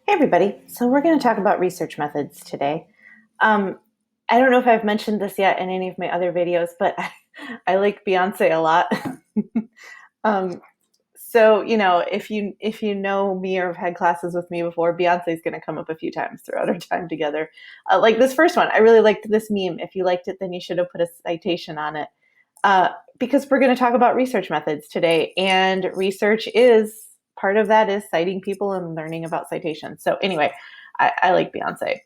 Hey everybody, so we're going to talk about research methods today. Um, I don't know if I've mentioned this yet in any of my other videos, but I like Beyonce a lot. um, so if you know me or have had classes with me before, Beyonce is going to come up a few times throughout our time together. Like this first one, I really liked this meme. If you liked it, then you should have put a citation on it. Because we're going to talk about research methods today, and research is part of that is citing people and learning about citations. So anyway, I like Beyonce.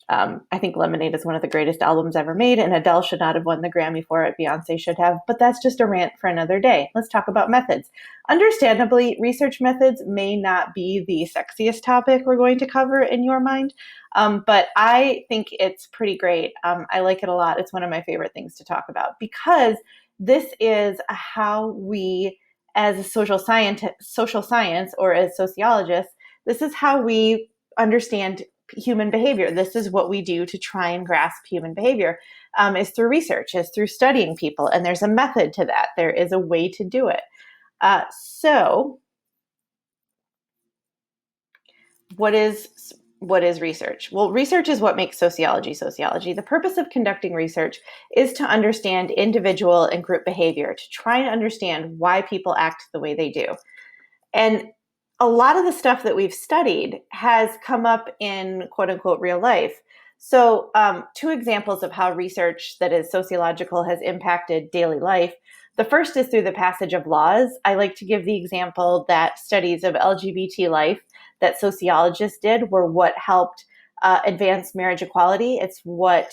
I think Lemonade is one of the greatest albums ever made, and Adele should not have won the Grammy for it. Beyonce should have, but that's just a rant for another day. Let's talk about methods. Understandably, research methods may not be the sexiest topic we're going to cover in your mind, but I think it's pretty great. I like it a lot. It's one of my favorite things to talk about because this is how we, as a social science, or as sociologists, this is how we understand human behavior. This is what we do to try and grasp human behavior, is through research, is through studying people. And there's a method to that. There is a way to do it. So what is research? Well, research is what makes sociology sociology. The purpose of conducting research is to understand individual and group behavior, to try and understand why people act the way they do. And a lot of the stuff that we've studied has come up in quote unquote real life. So, two examples of how research that is sociological has impacted daily life. The first is through the passage of laws. I like to give the example that studies of LGBT life that sociologists did were what helped advance marriage equality. It's what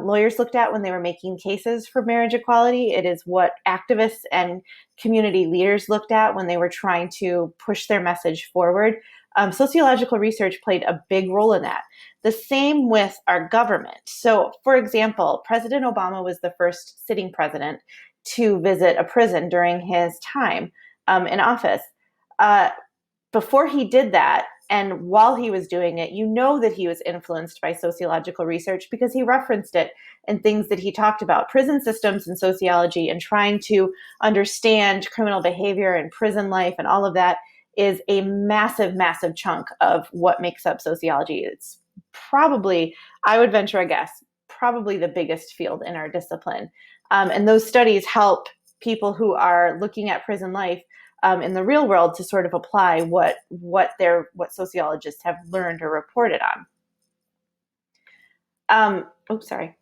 lawyers looked at when they were making cases for marriage equality. It is what activists and community leaders looked at when they were trying to push their message forward. Sociological research played a big role in that. The same with our government. So, for example, President Obama was the first sitting president to visit a prison during his time in office. Before he did that, and while he was doing it, you know that he was influenced by sociological research because he referenced it in things that he talked about, prison systems and sociology, and trying to understand criminal behavior and prison life and all of that is a massive, massive chunk of what makes up sociology. It's probably, I would venture a guess, probably the biggest field in our discipline. And those studies help people who are looking at prison life in the real world to sort of apply what sociologists have learned or reported on. Sorry.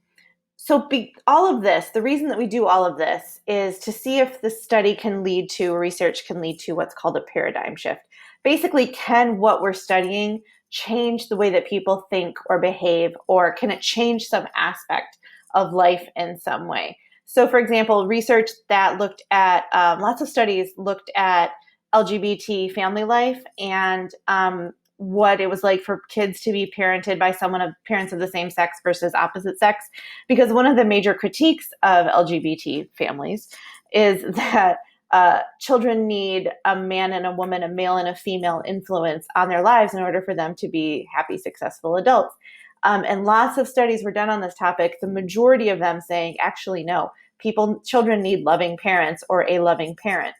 So all of this, the reason that we do all of this is to see if the study can lead to, research can lead to what's called a paradigm shift. Basically, can what we're studying change the way that people think or behave, or can it change some aspect of life in some way? So, for example, research that looked at, lots of studies looked at LGBT family life and what it was like for kids to be parented by someone of parents of the same sex versus opposite sex. Because one of the major critiques of LGBT families is that children need a man and a woman, a male and a female influence on their lives in order for them to be happy, successful adults. And lots of studies were done on this topic, the majority of them saying, actually, no, children need loving parents or a loving parent.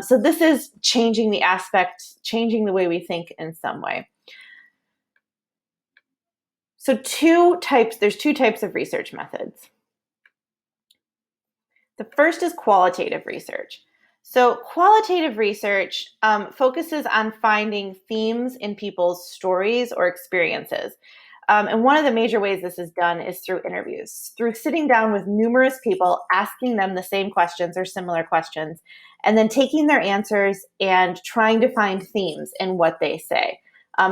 So this is changing the aspect, changing the way we think in some way. So there's two types of research methods. The first is qualitative research. So qualitative research focuses on finding themes in people's stories or experiences. And one of the major ways this is done is through interviews, through sitting down with numerous people, asking them the same questions or similar questions, and then taking their answers and trying to find themes in what they say.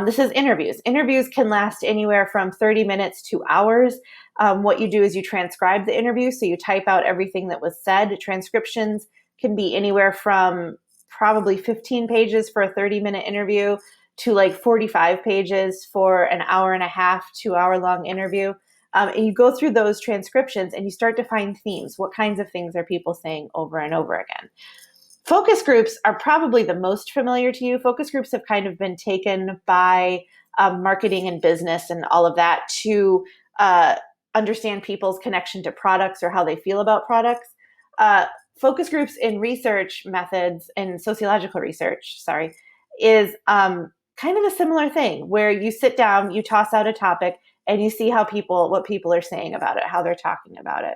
This is interviews. Interviews can last anywhere from 30 minutes to hours. What you do is you transcribe the interview, so you type out everything that was said. Transcriptions can be anywhere from probably 15 pages for a 30-minute interview to like 45 pages for an hour and a half, 2-hour long interview. And you go through those transcriptions and you start to find themes. What kinds of things are people saying over and over again? Focus groups are probably the most familiar to you. Focus groups have kind of been taken by marketing and business and all of that to understand people's connection to products or how they feel about products. Focus groups in research methods, in sociological research, is kind of a similar thing where you sit down, you toss out a topic, and you see what people are saying about it, how they're talking about it.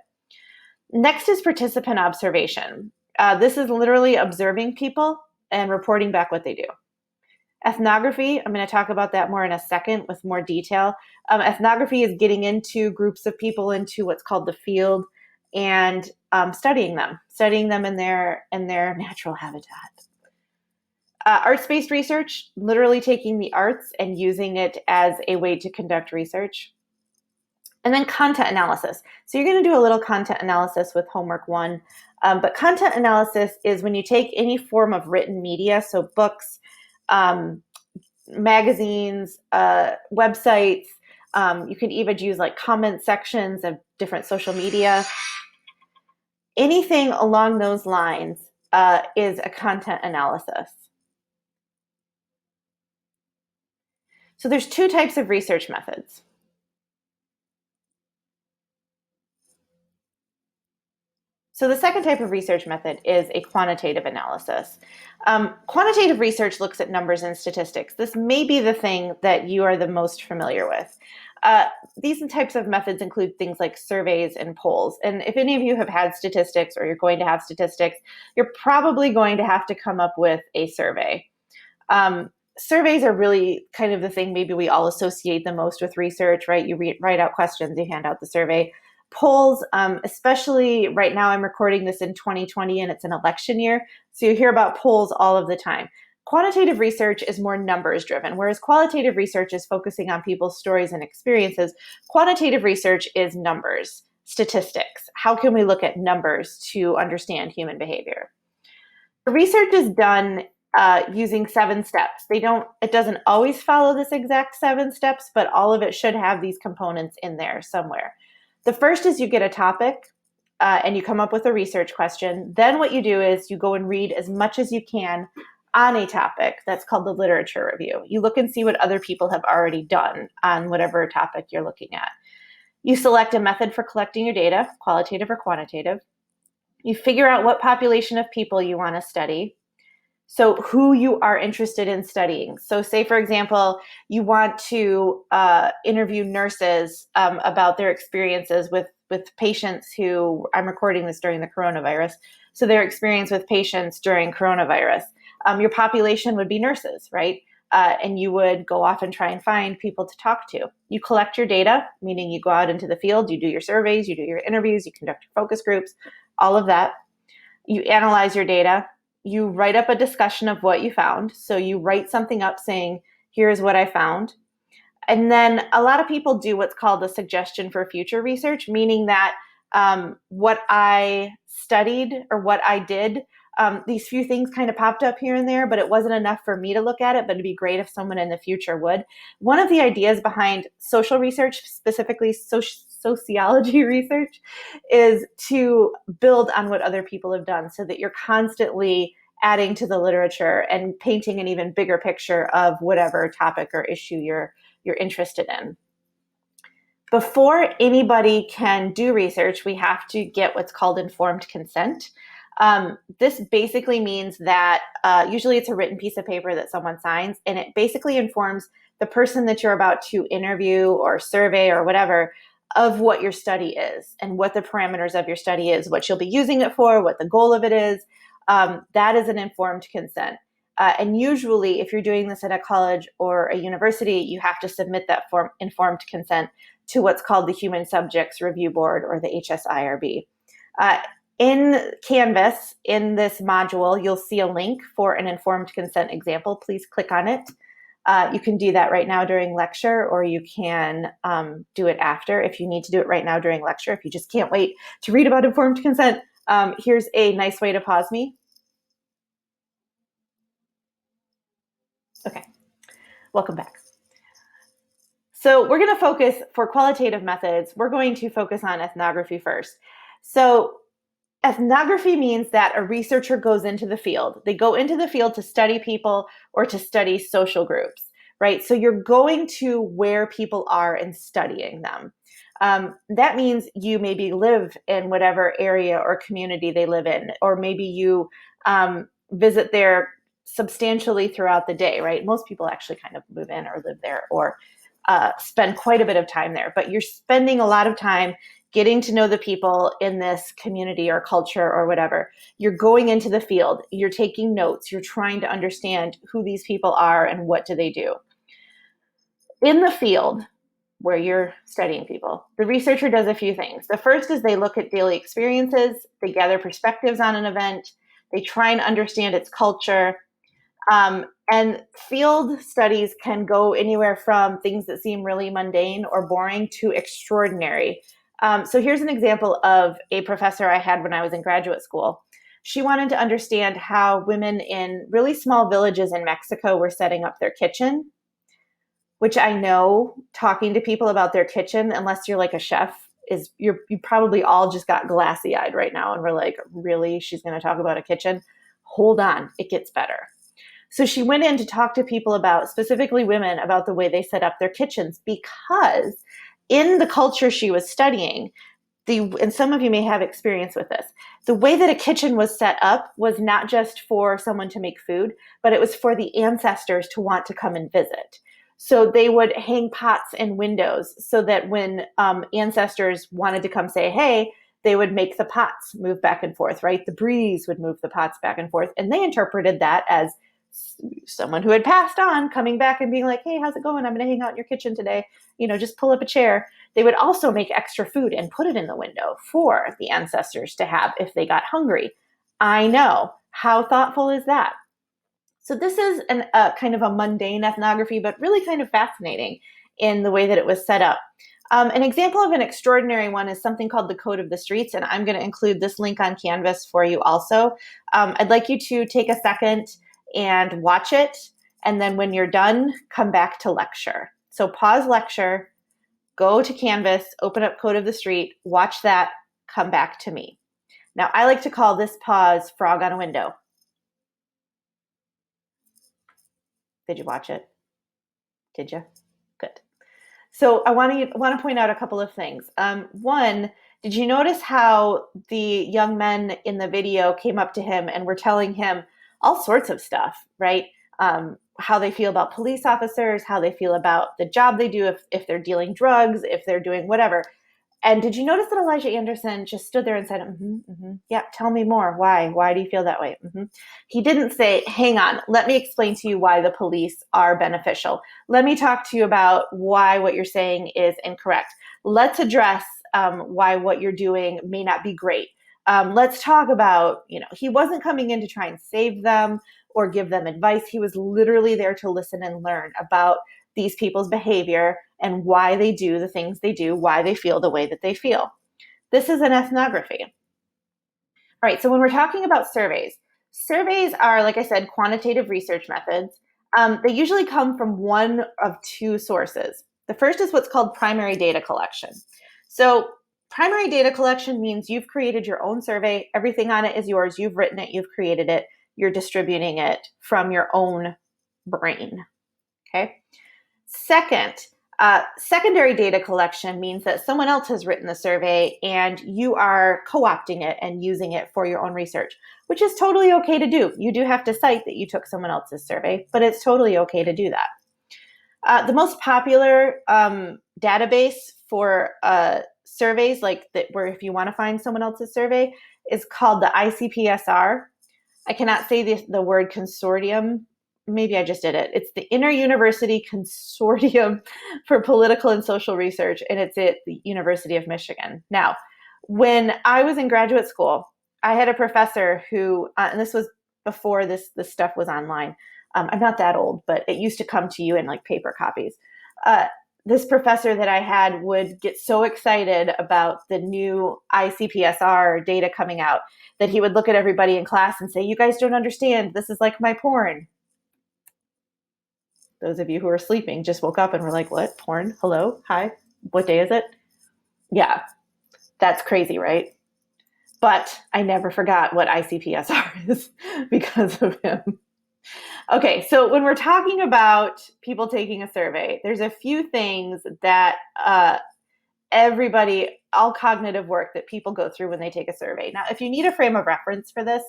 Next is participant observation. This is literally observing people and reporting back what they do. Ethnography, I'm going to talk about that more in a second with more detail. Ethnography is getting into groups of people into what's called the field and studying them in their natural habitat. Arts-based research, literally taking the arts and using it as a way to conduct research. And then content analysis. So you're going to do a little content analysis with homework 1. But content analysis is when you take any form of written media, so books, magazines, websites. You can even use like comment sections of different social media. Anything along those lines is a content analysis. So there's 2 types of research methods. So the second type of research method is a quantitative analysis. Quantitative research looks at numbers and statistics. This may be the thing that you are the most familiar with. These types of methods include things like surveys and polls. And if any of you have had statistics or you're going to have statistics, you're probably going to have to come up with a survey. Surveys are really kind of the thing maybe we all associate the most with research, right? You write out questions, you hand out the survey. Polls, especially right now, I'm recording this in 2020 and it's an election year, so you hear about polls all of the time. Quantitative research is more numbers driven, whereas qualitative research is focusing on people's stories and experiences. Quantitative research is numbers, statistics. How can we look at numbers to understand human behavior? The research is done using 7 steps. It doesn't always follow this exact 7 steps, but all of it should have these components in there somewhere. The first is you get a topic and you come up with a research question. Then what you do is you go and read as much as you can on a topic. That's called the literature review. You look and see what other people have already done on whatever topic you're looking at. You select a method for collecting your data, qualitative or quantitative. You figure out what population of people you want to study. So who you are interested in studying. So say, for example, you want to interview nurses about their experiences with patients who, I'm recording this during the coronavirus, so their experience with patients during coronavirus. Your population would be nurses, right? And you would go off and try and find people to talk to. You collect your data, meaning you go out into the field, you do your surveys, you do your interviews, you conduct your focus groups, all of that. You analyze your data. You write up a discussion of what you found. So you write something up saying, here's what I found. And then a lot of people do what's called a suggestion for future research, meaning that what I studied or what I did, these few things kind of popped up here and there, but it wasn't enough for me to look at it, but it'd be great if someone in the future would. One of the ideas behind social research, specifically sociology research, is to build on what other people have done so that you're constantly adding to the literature and painting an even bigger picture of whatever topic or issue you're interested in. Before anybody can do research, we have to get what's called informed consent. This basically means that usually it's a written piece of paper that someone signs, and it basically informs the person that you're about to interview or survey or whatever of what your study is and what the parameters of your study is, what you'll be using it for, what the goal of it is. That is an informed consent. And usually, if you're doing this at a college or a university, you have to submit that informed consent to what's called the Human Subjects Review Board, or the HSIRB. In Canvas, in this module, you'll see a link for an informed consent example. Please click on it. You can do that right now during lecture, or you can do it after if you need to do it right now during lecture. If you just can't wait to read about informed consent, here's a nice way to pause me. Okay, welcome back. So we're going to focus, for qualitative methods, we're going to focus on ethnography first. So ethnography means that a researcher goes into the field. They go into the field to study people or to study social groups, right? So you're going to where people are and studying them. That means you maybe live in whatever area or community they live in, or maybe you visit their substantially throughout the day, right? Most people actually kind of move in or live there or spend quite a bit of time there, but you're spending a lot of time getting to know the people in this community or culture or whatever. You're going into the field, you're taking notes, you're trying to understand who these people are and what do they do. In the field where you're studying people, the researcher does a few things. The first is they look at daily experiences, they gather perspectives on an event, they try and understand its culture. And field studies can go anywhere from things that seem really mundane or boring to extraordinary. So here's an example of a professor I had when I was in graduate school. She wanted to understand how women in really small villages in Mexico were setting up their kitchen, which I know talking to people about their kitchen, unless you're like a chef, is you probably all just got glassy eyed right now. And we're like, really? She's going to talk about a kitchen? Hold on, it gets better. So she went in to talk to people about, specifically women, about the way they set up their kitchens, because in the culture she was studying, and some of you may have experience with this, the way that a kitchen was set up was not just for someone to make food, but it was for the ancestors to want to come and visit. So they would hang pots in windows so that when ancestors wanted to come say, hey, they would make the pots move back and forth, right? The breeze would move the pots back and forth. And they interpreted that as someone who had passed on coming back and being like, hey, how's it going? I'm going to hang out in your kitchen today. Just pull up a chair. They would also make extra food and put it in the window for the ancestors to have if they got hungry. I know. How thoughtful is that? So this is kind of a mundane ethnography, but really kind of fascinating in the way that it was set up. An example of an extraordinary one is something called the Code of the Streets, and I'm going to include this link on Canvas for you also. I'd like you to take a second and watch it, and then when you're done, come back to lecture. So pause lecture, go to Canvas, open up Code of the Street, watch that, come back to me. Now, I like to call this pause Frog on a Window. Did you watch it? Did you? Good. So I want to point out a couple of things. One, did you notice how the young men in the video came up to him and were telling him all sorts of stuff, right? How they feel about police officers, how they feel about the job they do, if they're dealing drugs, if they're doing whatever. And did you notice that Elijah Anderson just stood there and said, yeah, tell me more. Why? Why do you feel that way? He didn't say, hang on, let me explain to you why the police are beneficial. Let me talk to you about why what you're saying is incorrect. Let's address why what you're doing may not be great. Let's talk about, he wasn't coming in to try and save them or give them advice. He was literally there to listen and learn about these people's behavior and why they do the things they do, why they feel the way that they feel. This is an ethnography. All right, so when we're talking about surveys are, like I said, quantitative research methods. They usually come from one of two sources. The first is what's called primary data collection. So primary data collection means you've created your own survey. Everything on it is yours. You've written it. You've created it. You're distributing it from your own brain. Okay. Second, secondary data collection means that someone else has written the survey and you are co-opting it and using it for your own research, which is totally okay to do. You do have to cite that you took someone else's survey, but it's totally okay to do that. The most popular database for surveys, like that, where if you want to find someone else's survey, is called the ICPSR. I cannot say the word consortium. Maybe I just did it. It's the Inter-University Consortium for Political and Social Research, and it's at the University of Michigan. Now, when I was in graduate school, I had a professor who, and this was before this stuff was online. I'm not that old, but it used to come to you in like paper copies. This professor that I had would get so excited about the new ICPSR data coming out that he would look at everybody in class and say, you guys don't understand. This is like my porn. Those of you who are sleeping just woke up and were like, what? Porn? Hello? Hi? What day is it? Yeah, that's crazy, right? But I never forgot what ICPSR is because of him. Okay, so when we're talking about people taking a survey, there's a few things that all cognitive work that people go through when they take a survey. Now, if you need a frame of reference for this,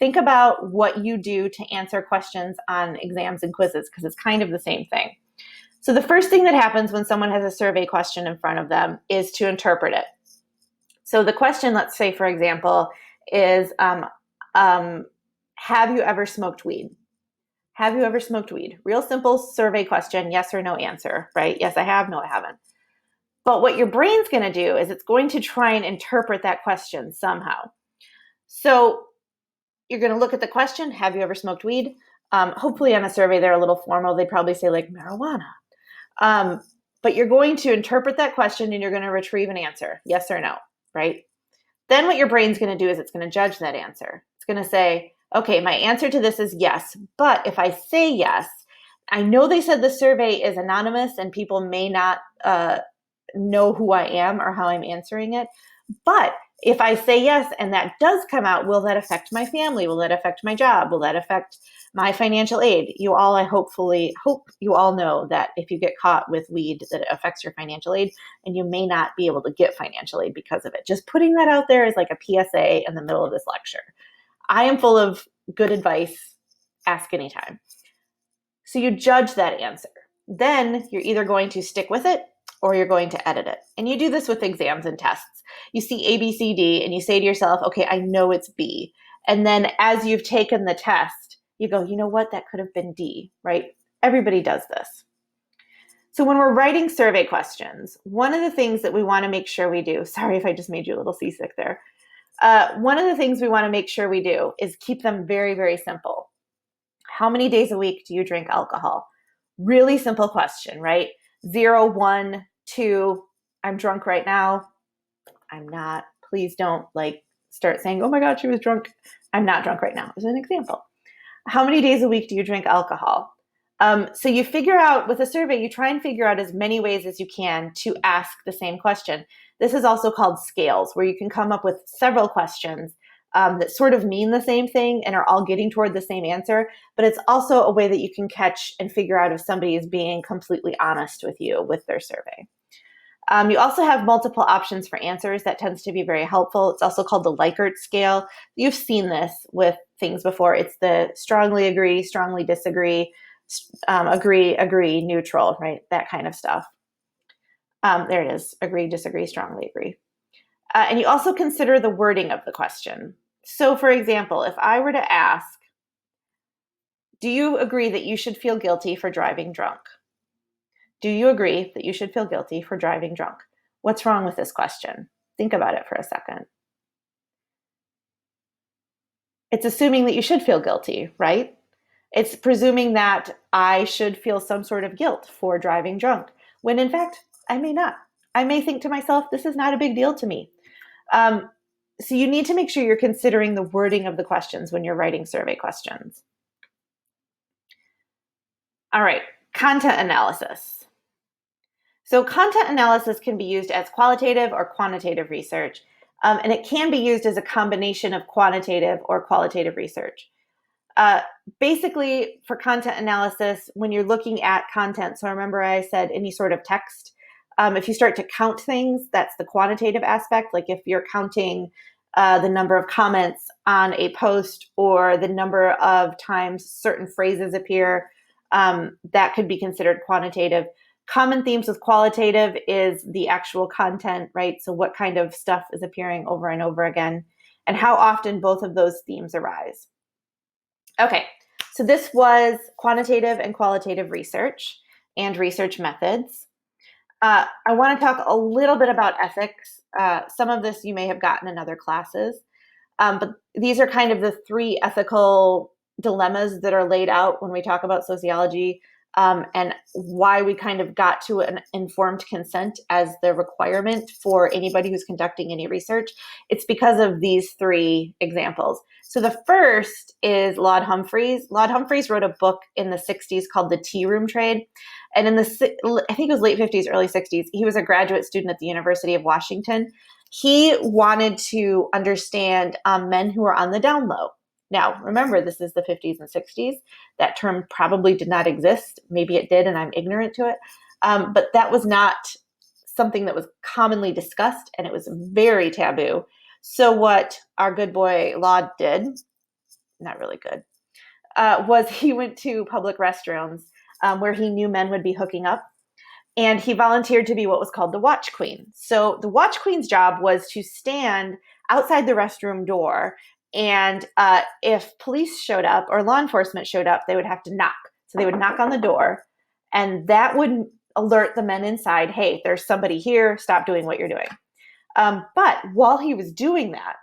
think about what you do to answer questions on exams and quizzes, because it's kind of the same thing. So the first thing that happens when someone has a survey question in front of them is to interpret it. So the question, let's say, for example, is, have you ever smoked weed? Have you ever smoked weed? Real simple survey question, yes or no answer, right? Yes, I have. No, I haven't. But what your brain's going to do is it's going to try and interpret that question somehow. So you're going to look at the question, have you ever smoked weed? Hopefully on a survey, they're a little formal. They'd probably say like marijuana. But you're going to interpret that question and you're going to retrieve an answer, yes or no, right? Then what your brain's going to do is it's going to judge that answer. It's going to say, okay, my answer to this is yes, but if I say yes, I know they said the survey is anonymous and people may not know who I am or how I'm answering it. But if I say yes and that does come out, will that affect my family? Will that affect my job? Will that affect my financial aid? You all, I hope you all know that if you get caught with weed, that it affects your financial aid and you may not be able to get financial aid because of it. Just putting that out there is like a PSA in the middle of this lecture. I am full of good advice. Ask anytime. So you judge that answer. Then you're either going to stick with it or you're going to edit it. And you do this with exams and tests. You see A, B, C, D, and you say to yourself, okay, I know it's B. And then as you've taken the test, you go, you know what, that could have been D, right? Everybody does this. So when we're writing survey questions, one of the things that we want to make sure we do, sorry if I just made you a little seasick there. One of the things we want to make sure we do is keep them very, very simple. How many days a week do you drink alcohol? Really simple question, right? 0, 1, 2, I'm drunk right now. I'm not. Please don't start saying, oh my God, she was drunk. I'm not drunk right now, as an example. How many days a week do you drink alcohol? So you figure out with a survey, you try and figure out as many ways as you can to ask the same question. This is also called scales, where you can come up with several questions that sort of mean the same thing and are all getting toward the same answer. But it's also a way that you can catch and figure out if somebody is being completely honest with you with their survey. You also have multiple options for answers. That tends to be very helpful. It's also called the Likert scale. You've seen this with things before. It's the strongly agree, strongly disagree, agree, neutral, right? That kind of stuff. There it is. Agree, disagree, strongly agree. And you also consider the wording of the question. So for example, if I were to ask, do you agree that you should feel guilty for driving drunk? Do you agree that you should feel guilty for driving drunk? What's wrong with this question? Think about it for a second. It's assuming that you should feel guilty, right? It's presuming that I should feel some sort of guilt for driving drunk, when in fact, I may not. I may think to myself, this is not a big deal to me. So you need to make sure you're considering the wording of the questions when you're writing survey questions. All right, content analysis. So content analysis can be used as qualitative or quantitative research, and it can be used as a combination of quantitative or qualitative research. Basically, for content analysis, when you're looking at content, so remember I said any sort of text, if you start to count things, that's the quantitative aspect. Like if you're counting the number of comments on a post or the number of times certain phrases appear, that could be considered quantitative. Common themes with qualitative is the actual content, right? So what kind of stuff is appearing over and over again, and how often both of those themes arise. Okay, so this was quantitative and qualitative research and research methods. I want to talk a little bit about ethics. Some of this you may have gotten in other classes, but these are kind of the 3 ethical dilemmas that are laid out when we talk about sociology, and why we kind of got to an informed consent as the requirement for anybody who's conducting any research. It's because of these 3 examples. So the first is Laud Humphreys. Laud Humphreys wrote a book in the 60s called The Tea Room Trade. And in I think it was late 50s, early 60s, he was a graduate student at the University of Washington. He wanted to understand men who were on the down low. Now, remember, this is the 50s and 60s. That term probably did not exist. Maybe it did, and I'm ignorant to it. But that was not something that was commonly discussed, and it was very taboo. So what our good boy Laud did not really good, was he went to public restrooms where he knew men would be hooking up, and he volunteered to be what was called the watch queen. So the watch queen's job was to stand outside the restroom door, and if police showed up or law enforcement showed up, they would have to knock. So they would knock on the door, and that would alert the men inside, hey, there's somebody here, stop doing what you're doing. But while he was doing that,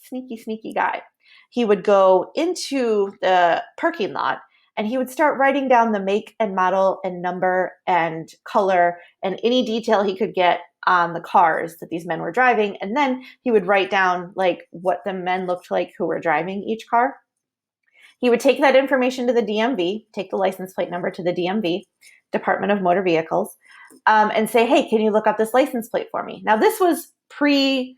sneaky guy, he would go into the parking lot and he would start writing down the make and model and number and color and any detail he could get on the cars that these men were driving. And then he would write down like what the men looked like who were driving each car. He would take that information to the DMV, take the license plate number to the DMV, Department of Motor Vehicles, and say, hey, can you look up this license plate for me? Now, this was pre,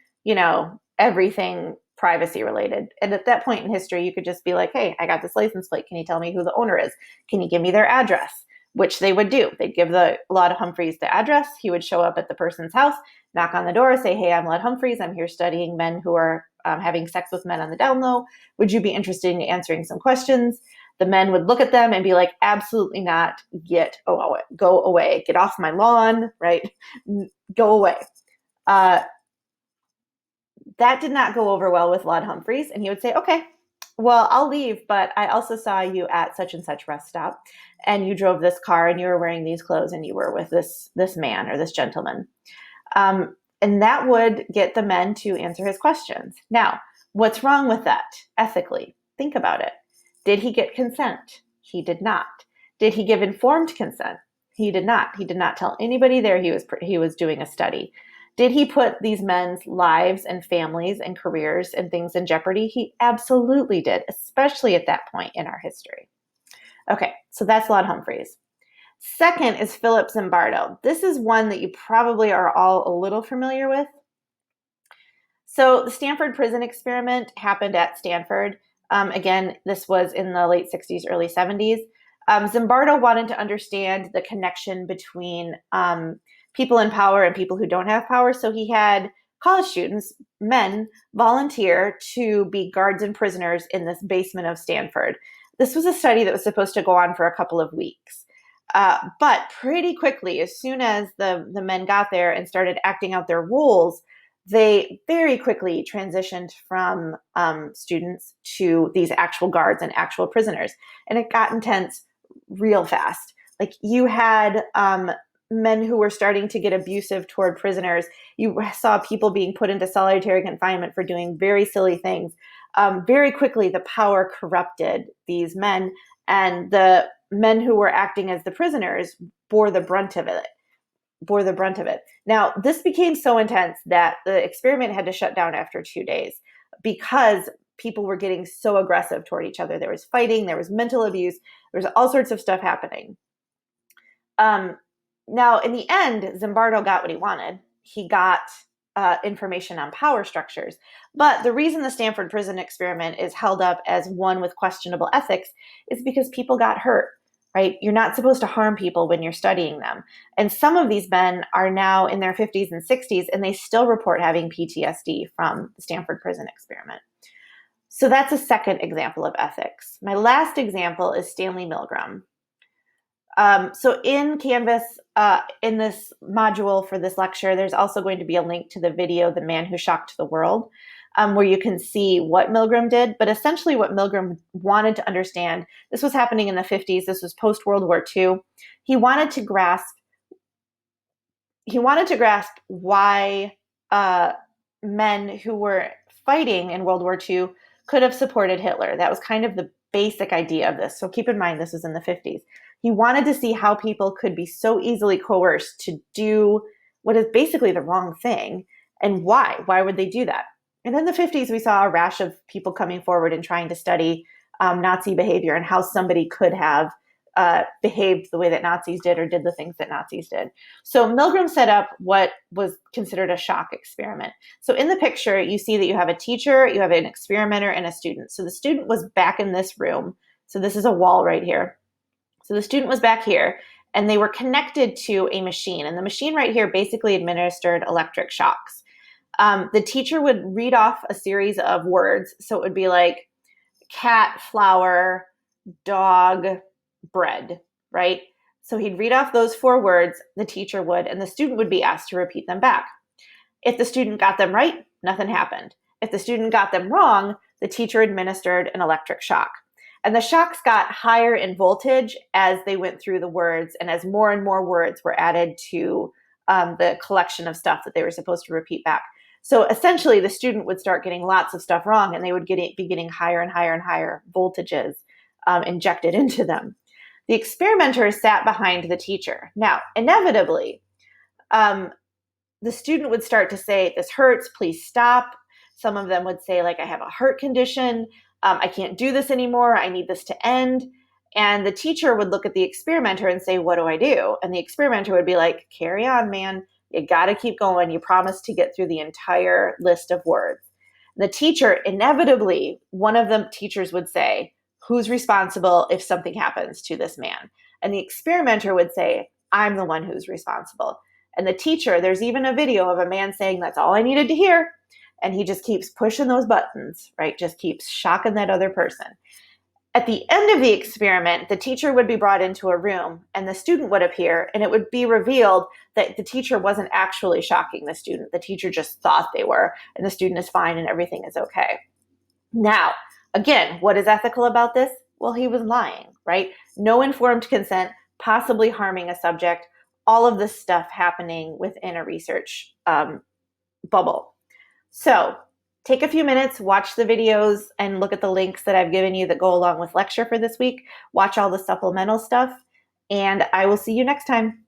everything privacy related. And at that point in history, you could just be like, hey, I got this license plate. Can you tell me who the owner is? Can you give me their address? Which they would do. They'd give Lud Humphreys the address. He would show up at the person's house, knock on the door, say, hey, I'm Lud Humphreys. I'm here studying men who are having sex with men on the down low. Would you be interested in answering some questions? The men would look at them and be like, absolutely not. Go away. Get off my lawn, right? Go away. That did not go over well with Lud Humphreys. And he would say, okay, well, I'll leave, but I also saw you at such and such rest stop, and you drove this car, and you were wearing these clothes, and you were with this man or this gentleman. And that would get the men to answer his questions. Now, what's wrong with that ethically? Think about it. Did he get consent? He did not. Did he give informed consent? He did not. He did not tell anybody there he was doing a study. Did he put these men's lives and families and careers and things in jeopardy? He absolutely did, especially at that point in our history. Okay, so that's Lud Humphreys. Second is Philip Zimbardo. This is one that you probably are all a little familiar with. So the Stanford prison experiment happened at Stanford. Again, this was in the late 60s, early 70s. Zimbardo wanted to understand the connection between people in power and people who don't have power. So he had college students, men, volunteer to be guards and prisoners in this basement of Stanford. This was a study that was supposed to go on for a couple of weeks. But pretty quickly, as soon as the men got there and started acting out their roles, they very quickly transitioned from students to these actual guards and actual prisoners. And it got intense real fast. Like you had men who were starting to get abusive toward prisoners. You saw people being put into solitary confinement for doing very silly things. Very quickly, the power corrupted these men, and the men who were acting as the prisoners bore the brunt of it. Now, this became so intense that the experiment had to shut down after 2 days because people were getting so aggressive toward each other. There was fighting, there was mental abuse, there was all sorts of stuff happening. Now, in the end, Zimbardo got what he wanted. He got information on power structures. But the reason the Stanford prison experiment is held up as one with questionable ethics is because people got hurt, right? You're not supposed to harm people when you're studying them. And some of these men are now in their 50s and 60s, and they still report having PTSD from the Stanford prison experiment. So that's a second example of ethics. My last example is Stanley Milgram. So in Canvas, in this module for this lecture, there's also going to be a link to the video, The Man Who Shocked the World, where you can see what Milgram did. But essentially what Milgram wanted to understand, this was happening in the 50s, this was post-World War II. He wanted to grasp why men who were fighting in World War II could have supported Hitler. That was kind of the basic idea of this. So keep in mind, this was in the 50s. He wanted to see how people could be so easily coerced to do what is basically the wrong thing, and why. Why would they do that? And in the 50s, we saw a rash of people coming forward and trying to study Nazi behavior and how somebody could have behaved the way that Nazis did or did the things that Nazis did. So Milgram set up what was considered a shock experiment. So in the picture, you see that you have a teacher, you have an experimenter, and a student. So the student was back in this room. So this is a wall right here. So the student was back here, and they were connected to a machine. And the machine right here basically administered electric shocks. The teacher would read off a series of words. So it would be like, cat, flower, dog, bread, right? So he'd read off those 4 words, the teacher would, and the student would be asked to repeat them back. If the student got them right, nothing happened. If the student got them wrong, the teacher administered an electric shock. And the shocks got higher in voltage as they went through the words and as more and more words were added to the collection of stuff that they were supposed to repeat back. So essentially, the student would start getting lots of stuff wrong, and they would be getting higher and higher and higher voltages injected into them. The experimenter sat behind the teacher. Now, inevitably, the student would start to say, "This hurts, please stop." Some of them would say, like, "I have a heart condition. I can't do this anymore. I need this to end." And the teacher would look at the experimenter and say, "What do I do?" And the experimenter would be like, "Carry on, man. You got to keep going. You promised to get through the entire list of words." The teacher, inevitably, one of the teachers would say, "Who's responsible if something happens to this man?" And the experimenter would say, "I'm the one who's responsible." And the teacher, there's even a video of a man saying, "That's all I needed to hear." And he just keeps pushing those buttons, right? Just keeps shocking that other person. At the end of the experiment, the teacher would be brought into a room and the student would appear, and it would be revealed that the teacher wasn't actually shocking the student. The teacher just thought they were, and the student is fine and everything is okay. Now, again, what is ethical about this? Well, he was lying, right? No informed consent, possibly harming a subject, all of this stuff happening within a research bubble. So take a few minutes, watch the videos, and look at the links that I've given you that go along with lecture for this week. Watch all the supplemental stuff, and I will see you next time.